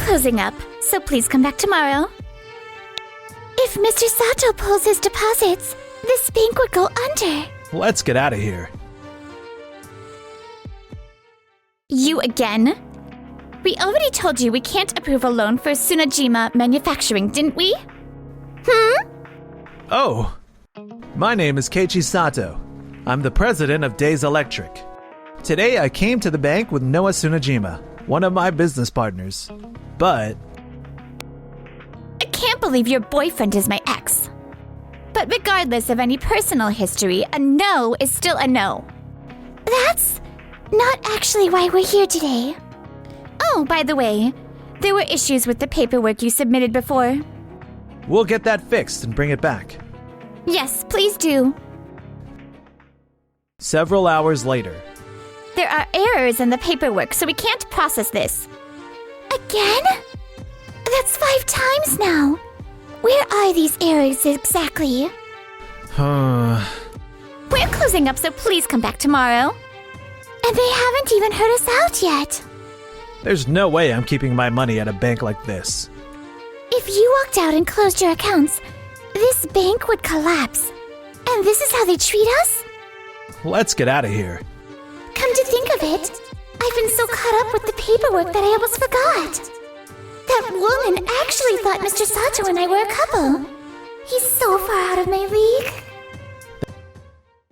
closing up, so please come back tomorrow. If Mr. Sato pulls his deposits, this bank would go under. Let's get out of here. You again? We already told you we can't approve a loan for Tsunejima Manufacturing, didn't we? Oh, my name is Keiichi Sato. I'm the president of Days Electric. Today I came to the bank with Noah Tsunejima, one of my business partners. But I can't believe your boyfriend is my ex. But regardless of any personal history, a no is still a no. That's not actually why we're here today. Oh, by the way, there were issues with the paperwork you submitted before. we'll get that fixed and bring it back. Yes, please do. Several hours later. There are errors in the paperwork, so we can't process this. Again? That's 5 times now. Where are these errors exactly? We're closing up, so please come back tomorrow. And they haven't even heard us out yet. There's no way I'm keeping my money at a bank like this. If you walked out and closed your accounts, this bank would collapse. And this is how they treat us? Let's get out of here. Come to think of it, I've been so caught up with the paperwork that I almost forgot. That woman actually thought Mr. Sato and I were a couple. He's so far out of my league.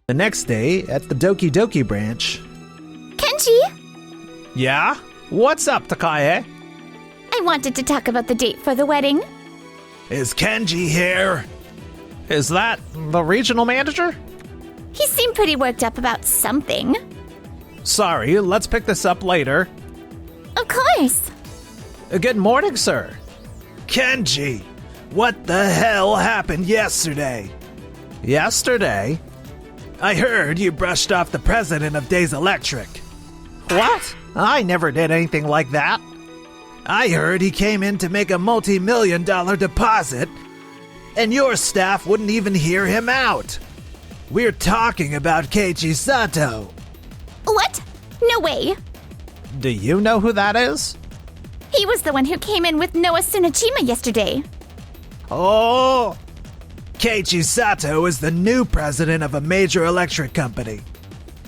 The next day, at the Doki Doki branch. Kenji? Yeah? What's up, Takae? I wanted to talk about the date for the wedding. Is Kenji here? Is that the regional manager? He seemed pretty worked up about something. Sorry, let's pick this up later. Of course. Good morning, sir. Kenji, what the hell happened yesterday? Yesterday? I heard you brushed off the president of Days Electric. What? I never did anything like that. I heard he came in to make a multi-million-dollar deposit, and your staff wouldn't even hear him out. We're talking about Keiichi Sato. What? No way. Do you know who that is? He was the one who came in with Noah Tsunejima yesterday. Oh! Keiichi Sato is the new president of a major electric company.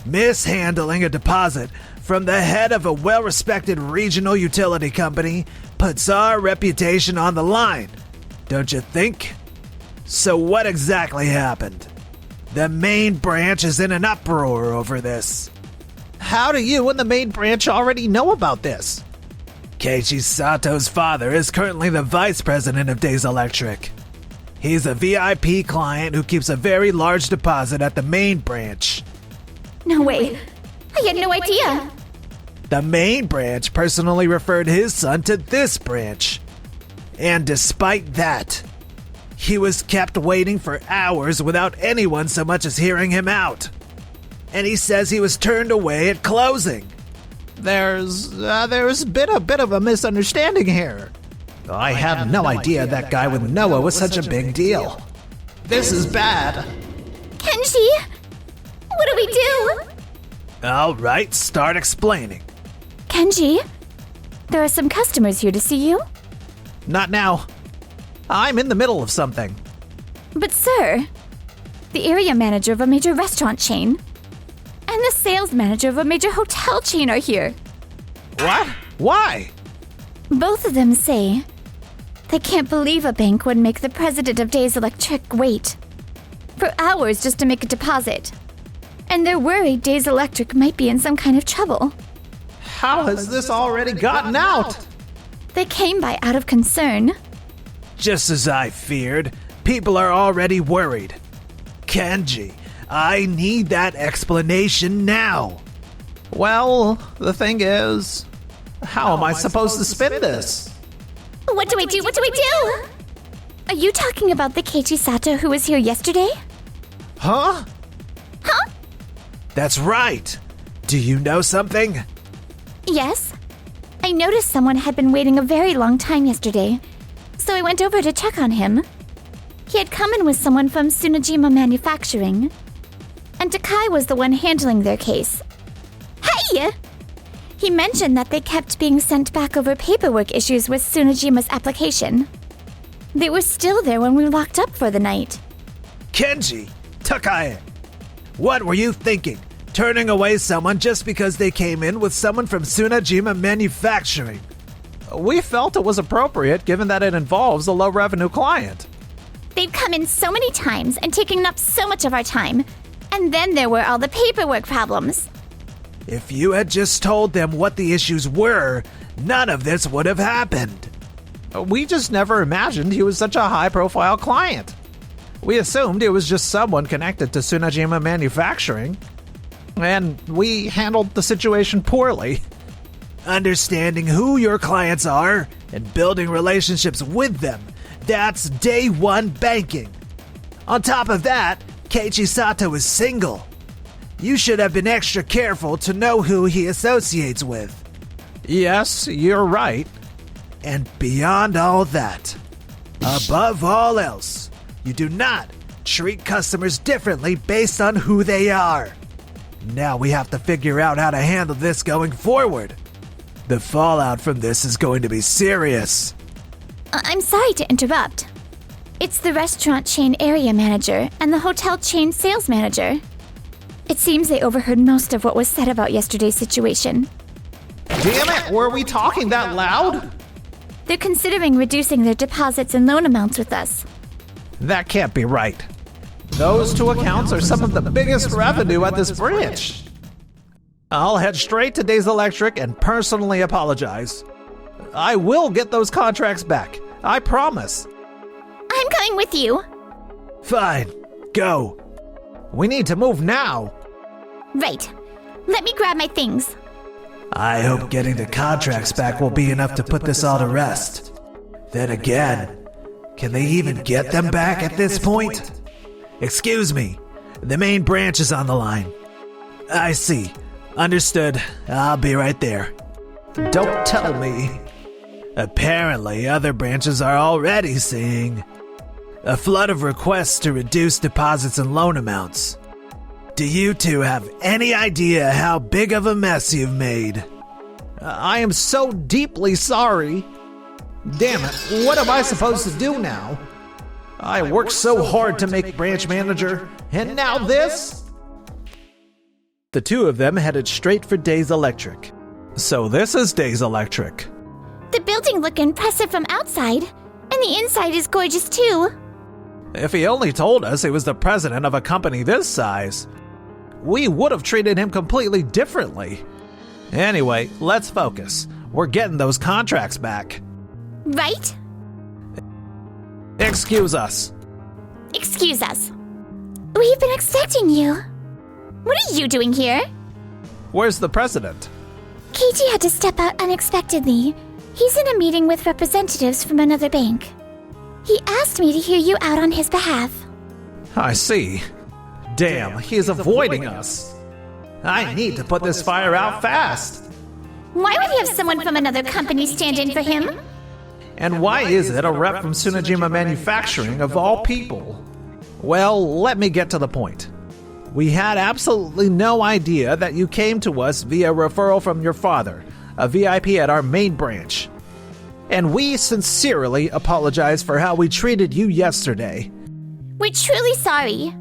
Mishandling a deposit from the head of a well-respected regional utility company puts our reputation on the line, don't you think? So what exactly happened? The main branch is in an uproar over this. How do you and the main branch already know about this? Keiichi Sato's father is currently the vice president of Days Electric. He's a VIP client who keeps a very large deposit at the main branch. No way. I had no idea. The main branch personally referred his son to this branch. And despite that, he was kept waiting for hours without anyone so much as hearing him out. And he says he was turned away at closing. There's been a bit of a misunderstanding here. I had no idea that guy with Noah was such a big deal. This is bad. Kenji? What do we do? All right, start explaining. Kenji? There are some customers here to see you. Not now. I'm in the middle of something. But sir, the area manager of a major restaurant chain and the sales manager of a major hotel chain are here. What? Why? Both of them say they can't believe a bank would make the president of Days Electric wait for hours just to make a deposit. And they're worried Days Electric might be in some kind of trouble. How has this already gotten out? They came by out of concern. Just as I feared, people are already worried. Kenji, I need that explanation now. Well, the thing is, how am I supposed to spin this? What do I do? What do I do? Are you talking about the Keiichi Sato who was here yesterday? Huh? Huh? That's right. Do you know something? Yes. I noticed someone had been waiting a very long time yesterday, so I went over to check on him. He had come in with someone from Tsunejima Manufacturing, and Takai was the one handling their case. Hey! He mentioned that they kept being sent back over paperwork issues with Tsunajima's application. They were still there when we locked up for the night. Kenji, Takae, what were you thinking? Turning away someone just because they came in with someone from Tsunajima Manufacturing? We felt it was appropriate given that it involves a low-revenue client. They'd come in so many times and taken up so much of our time. And then there were all the paperwork problems. If you had just told them what the issues were, none of this would have happened. We just never imagined he was such a high-profile client. We assumed it was just someone connected to Tsunajima Manufacturing. And we handled the situation poorly. Understanding who your clients are and building relationships with them, that's day one banking. On top of that, Keiichi Sato is single. You should have been extra careful to know who he associates with. Yes, you're right. And beyond all that, above all else, you do not treat customers differently based on who they are. Now we have to figure out how to handle this going forward. The fallout from this is going to be serious. I'm sorry to interrupt. It's the restaurant chain area manager and the hotel chain sales manager. It seems they overheard most of what was said about yesterday's situation. Damn it, were we talking that loud? They're considering reducing their deposits and loan amounts with us. That can't be right. Those two accounts are some of the biggest revenue at this branch. I'll head straight to Days Electric and personally apologize. I will get those contracts back. I promise. I'm coming with you. Fine, go. We need to move now. Right. Let me grab my things. I hope getting the contracts back will be enough to put this all to rest. Then again, can they even get them back at this point? Excuse me, the main branch is on the line. I see. Understood. I'll be right there. Don't tell me. Apparently, other branches are already seeing a flood of requests to reduce deposits and loan amounts. Do you two have any idea how big of a mess you've made? I am so deeply sorry. Damn it, what am I supposed to do now? I worked so hard to make branch manager, and now this? The two of them headed straight for Days Electric. So this is Days Electric. The building looked impressive from outside, and the inside is gorgeous too. If he only told us he was the president of a company this size, we would have treated him completely differently. Anyway, let's focus. We're getting those contracts back. Right? Excuse us. Excuse us. We've been expecting you. What are you doing here? Where's the president? Keiichi had to step out unexpectedly. He's in a meeting with representatives from another bank. He asked me to hear you out on his behalf. I see. Damn, he's avoiding us. I need to put this fire out fast. Why would he have someone from another company stand in for him? And why is it a rep from Tsunajima Manufacturing of all people? Well, let me get to the point. We had absolutely no idea that you came to us via referral from your father, a VIP at our main branch. And we sincerely apologize for how we treated you yesterday. We're truly sorry.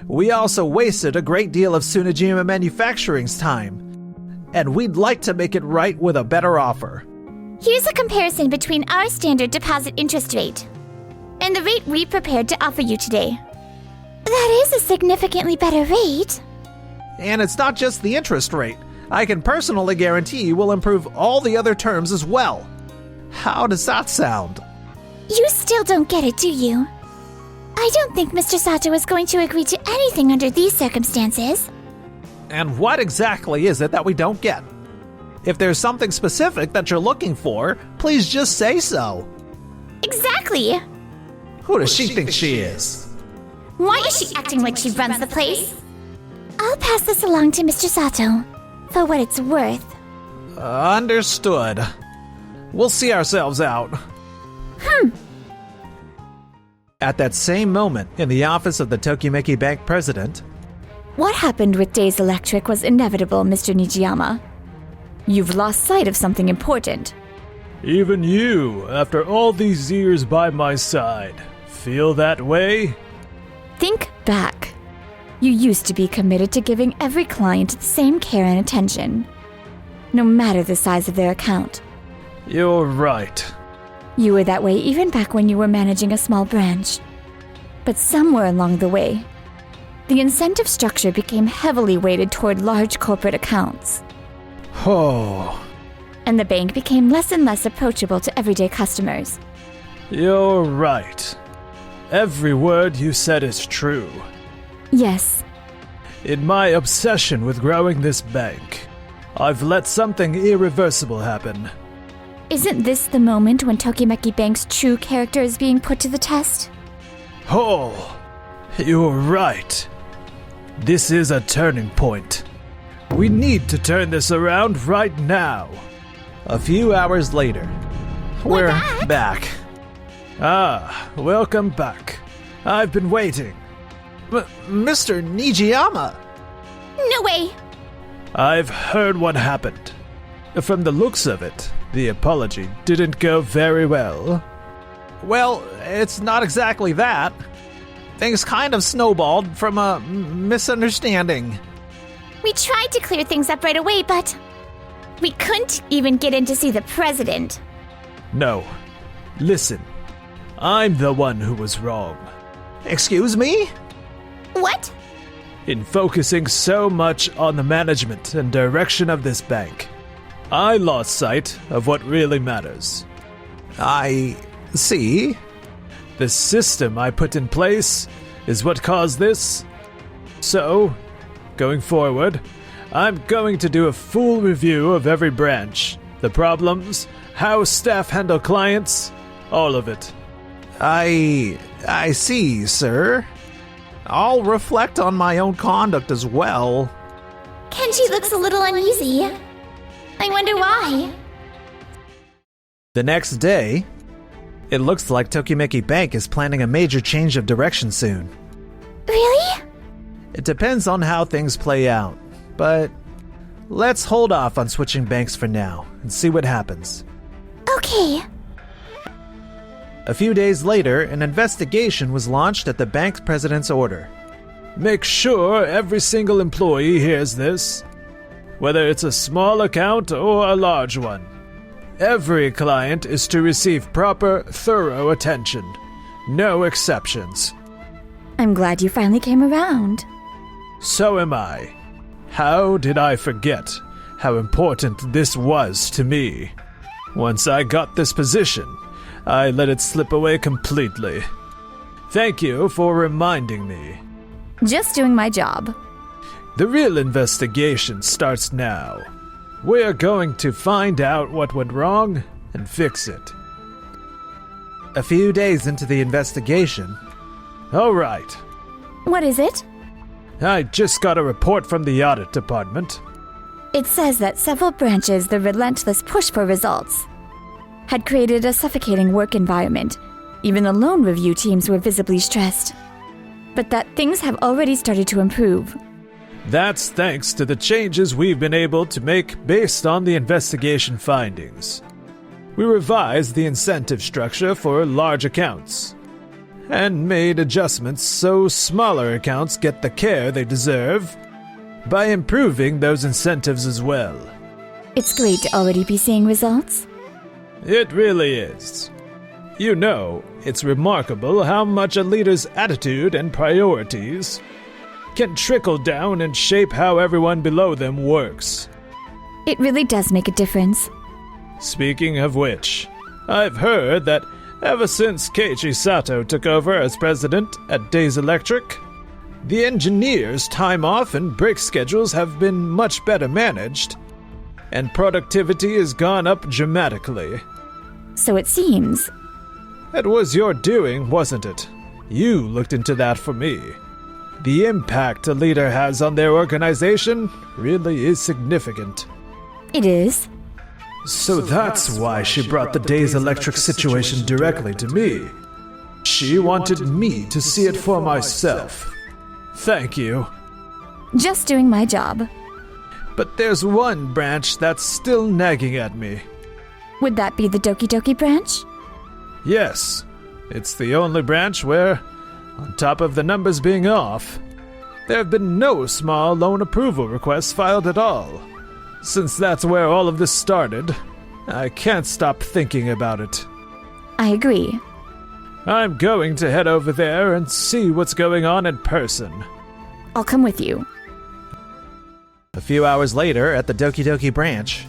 We also wasted a great deal of Tsunajima Manufacturing's time, and we'd like to make it right with a better offer. Here's a comparison between our standard deposit interest rate and the rate we prepared to offer you today. That is a significantly better rate. And it's not just the interest rate. I can personally guarantee we'll improve all the other terms as well. How does that sound? You still don't get it, do you? I don't think Mr. Sato is going to agree to anything under these circumstances. And what exactly is it that we don't get? If there's something specific that you're looking for, please just say so. Exactly. Who does she think she is? Why is she acting like she runs the place? I'll pass this along to Mr. Sato, for what it's worth. Understood. We'll see ourselves out. At that same moment, in the office of the Tokimeki Bank president, What happened with Days Electric was inevitable, Mr. Nijiyama. You've lost sight of something important. Even you, after all these years by my side, feel that way? Think back. You used to be committed to giving every client the same care and attention, no matter the size of their account. You're right. You were that way even back when you were managing a small branch. But somewhere along the way, the incentive structure became heavily weighted toward large corporate accounts. Oh, And the bank became less and less approachable to everyday customers. you're right. Every word you said is true. Yes, In my obsession with growing this bank, I've let something irreversible happen. isn't this the moment when Tokimeki Bank's true character is being put to the test? Oh, you're right. This is a turning point. We need to turn this around right now. A few hours later, We're back. Ah, welcome back. I've been waiting. Mr. Nijiyama! No way! I've heard what happened. From the looks of it, the apology didn't go very well. Well, it's not exactly that. Things kind of snowballed from a misunderstanding. We tried to clear things up right away, but we couldn't even get in to see the president. No. Listen. I'm the one who was wrong. Excuse me? What? In focusing so much on the management and direction of this bank, I lost sight of what really matters. I see. The system I put in place is what caused this. So, going forward, I'm going to do a full review of every branch, the problems, how staff handle clients, all of it. I see, sir. I'll reflect on my own conduct as well. Kenji looks a little uneasy. I wonder why. The next day, it looks like Tokimeki Bank is planning a major change of direction soon. Really? It depends on how things play out, but let's hold off on switching banks for now and see what happens. Okay. A few days later, an investigation was launched at the bank's president's order. Make sure every single employee hears this, whether it's a small account or a large one. Every client is to receive proper, thorough attention. No exceptions. I'm glad you finally came around. So am I. How did I forget how important this was to me? Once I got this position, I let it slip away completely. Thank you for reminding me. Just doing my job. The real investigation starts now. We're going to find out what went wrong and fix it. A few days into the investigation, All right. What is it? I just got a report from the audit department. It says that several branches, the relentless push for results, had created a suffocating work environment. Even the loan review teams were visibly stressed. But that things have already started to improve. That's thanks to the changes we've been able to make based on the investigation findings. We revised the incentive structure for large accounts and made adjustments so smaller accounts get the care they deserve by improving those incentives as well. It's great to already be seeing results. It really is. You know, it's remarkable how much a leader's attitude and priorities can trickle down and shape how everyone below them works. It really does make a difference. Speaking of which, I've heard that ever since Keiichi Sato took over as president at Days Electric, the engineers' time off and break schedules have been much better managed, and productivity has gone up dramatically. So it seems. It was your doing, wasn't it? You looked into that for me. The impact a leader has on their organization really is significant. It is. So that's why she brought the Days Electric situation directly to me. She wanted me to see it for myself. Thank you. Just doing my job. But there's one branch that's still nagging at me. Would that be the Doki Doki branch? Yes, it's the only branch where, on top of the numbers being off, there have been no small loan approval requests filed at all. Since that's where all of this started, I can't stop thinking about it. I agree. I'm going to head over there and see what's going on in person. I'll come with you. A few hours later, at the Doki Doki branch.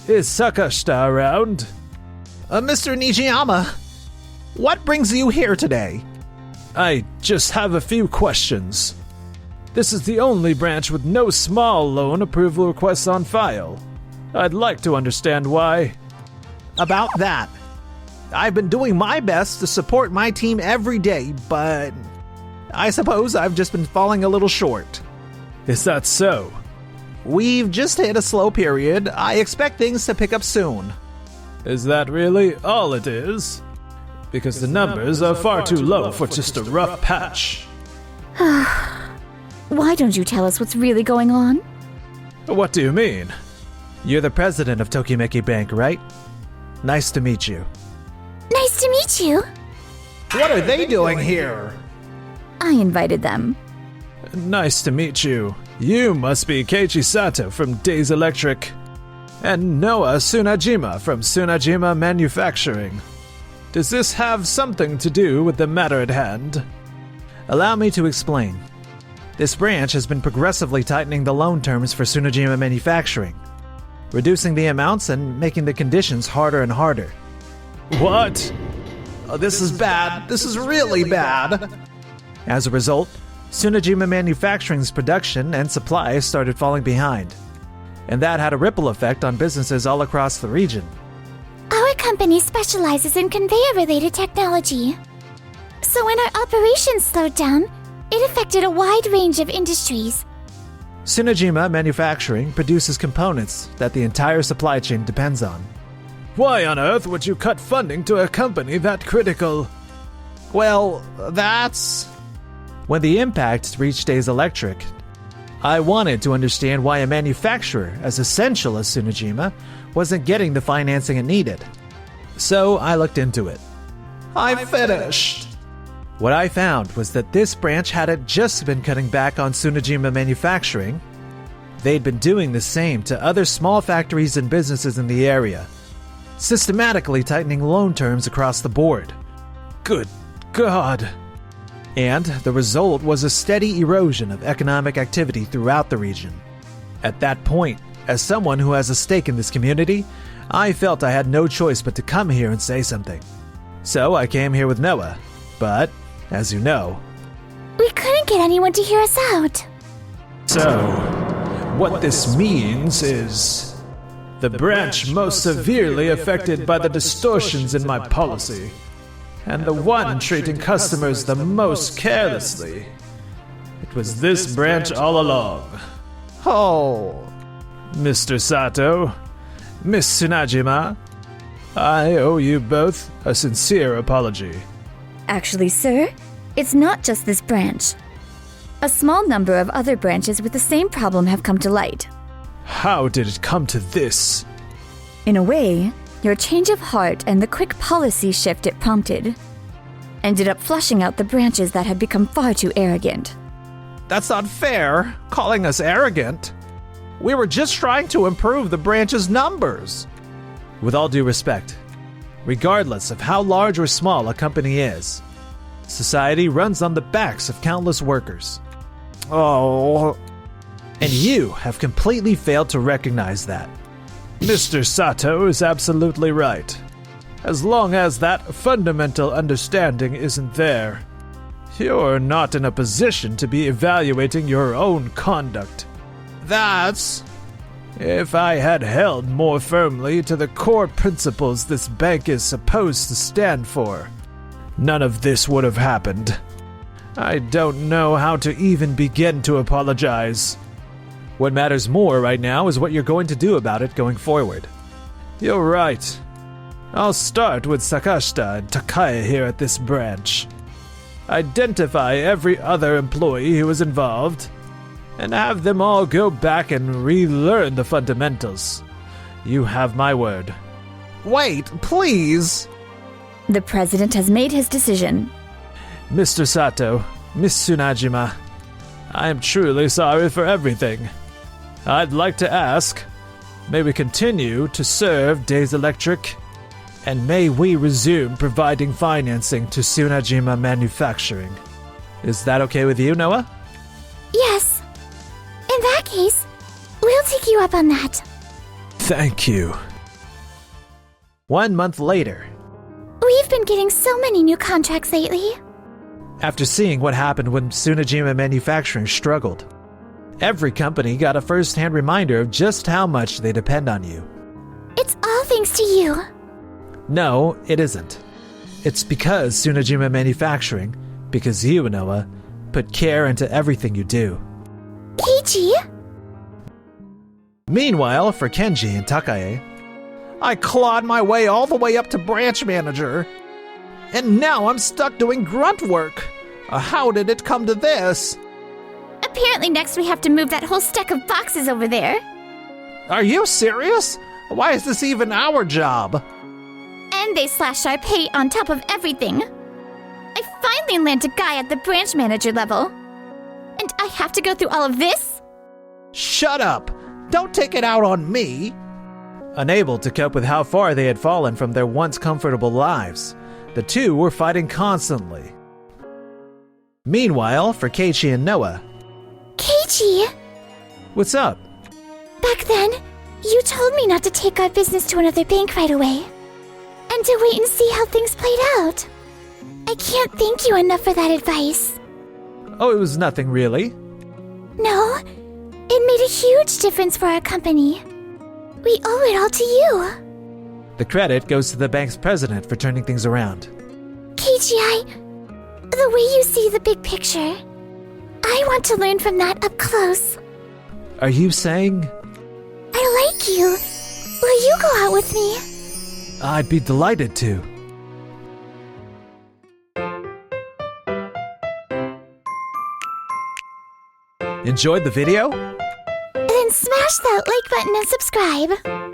Is Sakashita around? Mr. Nijiyama, what brings you here today? I just have a few questions. This is the only branch with no small loan approval requests on file. I'd like to understand why. About that. I've been doing my best to support my team every day, but I suppose I've just been falling a little short. Is that so? We've just hit a slow period. I expect things to pick up soon. Is that really all it is? Because the numbers are far too low for just a rough patch. Why don't you tell us what's really going on? What do you mean? You're the president of Tokimeki Bank, right? Nice to meet you. Nice to meet you. What are they doing here? I invited them. Nice to meet you. You must be Keiichi Sato from Days Electric. And Noah Tsunajima from Tsunajima Manufacturing. Does this have something to do with the matter at hand? Allow me to explain. This branch has been progressively tightening the loan terms for Tsunajima Manufacturing, reducing the amounts and making the conditions harder and harder. What? Oh, this is bad. This is really bad. As a result, Tsunajima Manufacturing's production and supply started falling behind, and that had a ripple effect on businesses all across the region. Our company specializes in conveyor-related technology. So when our operations slowed down, it affected a wide range of industries. Tsunajima Manufacturing produces components that the entire supply chain depends on. Why on earth would you cut funding to a company that critical? Well, that's... When the impact reached Days Electric, I wanted to understand why a manufacturer as essential as Tsunajima wasn't getting the financing it needed. So I looked into it. I finished! What I found was that this branch hadn't just been cutting back on Tsunajima Manufacturing. They'd been doing the same to other small factories and businesses in the area, systematically tightening loan terms across the board. Good God. And the result was a steady erosion of economic activity throughout the region. At that point, as someone who has a stake in this community, I felt I had no choice but to come here and say something. So I came here with Noah, but, as you know, We couldn't get anyone to hear us out. So, what this means is the branch most severely affected by the distortions in my policy, and the one treating customers the most carelessly. It was this branch all along. Oh, Mr. Sato, Miss Tsunajima, I owe you both a sincere apology. Actually, sir, it's not just this branch. A small number of other branches with the same problem have come to light. How did it come to this? In a way, your change of heart and the quick policy shift it prompted ended up flushing out the branches that had become far too arrogant. that's not fair, calling us arrogant. We were just trying to improve the branch's numbers. With all due respect, regardless of how large or small a company is, society runs on the backs of countless workers. Oh, And you have completely failed to recognize that. Mr. Sato is absolutely right. As long as that fundamental understanding isn't there, you're not in a position to be evaluating your own conduct. That's... If I had held more firmly to the core principles this bank is supposed to stand for, none of this would have happened. I don't know how to even begin to apologize. What matters more right now is what you're going to do about it going forward. You're right. I'll start with Sakashita and Takaya here at this branch. Identify every other employee who is involved, and have them all go back and relearn the fundamentals. You have my word. Wait, please! The president has made his decision. Mr. Sato, Miss Tsunajima, I am truly sorry for everything. I'd like to ask, may we continue to serve Days Electric? And may we resume providing financing to Tsunajima Manufacturing? Is that okay with you, Noah? Yes. In that case, we'll take you up on that. Thank you. 1 month later, We've been getting so many new contracts lately. after seeing what happened when Tsunajima Manufacturing struggled, every company got a first-hand reminder of just how much they depend on you. It's all thanks to you. No, it isn't. It's because Tsunajima Manufacturing, because you, Noah, put care into everything you do. Keiichi? Meanwhile, for Kenji and Takae, I clawed my way all the way up to branch manager. And now I'm stuck doing grunt work. How did it come to this? Apparently next we have to move that whole stack of boxes over there. Are you serious? Why is this even our job? And they slashed our pay on top of everything. I finally land a guy at the branch manager level. And I have to go through all of this? Shut up! Don't take it out on me! Unable to cope with how far they had fallen from their once comfortable lives, the two were fighting constantly. Meanwhile, for Keiichi and Noah, Keiichi! what's up? Back then, you told me not to take our business to another bank right away. And to wait and see how things played out. I can't thank you enough for that advice. Oh, it was nothing really. No, it made a huge difference for our company. We owe it all to you. The credit goes to the bank's president for turning things around. Keiichi, the way you see the big picture, I want to learn from that up close. Are you saying? I like you. Will you go out with me? I'd be delighted to. Enjoyed the video? Then smash that like button and subscribe.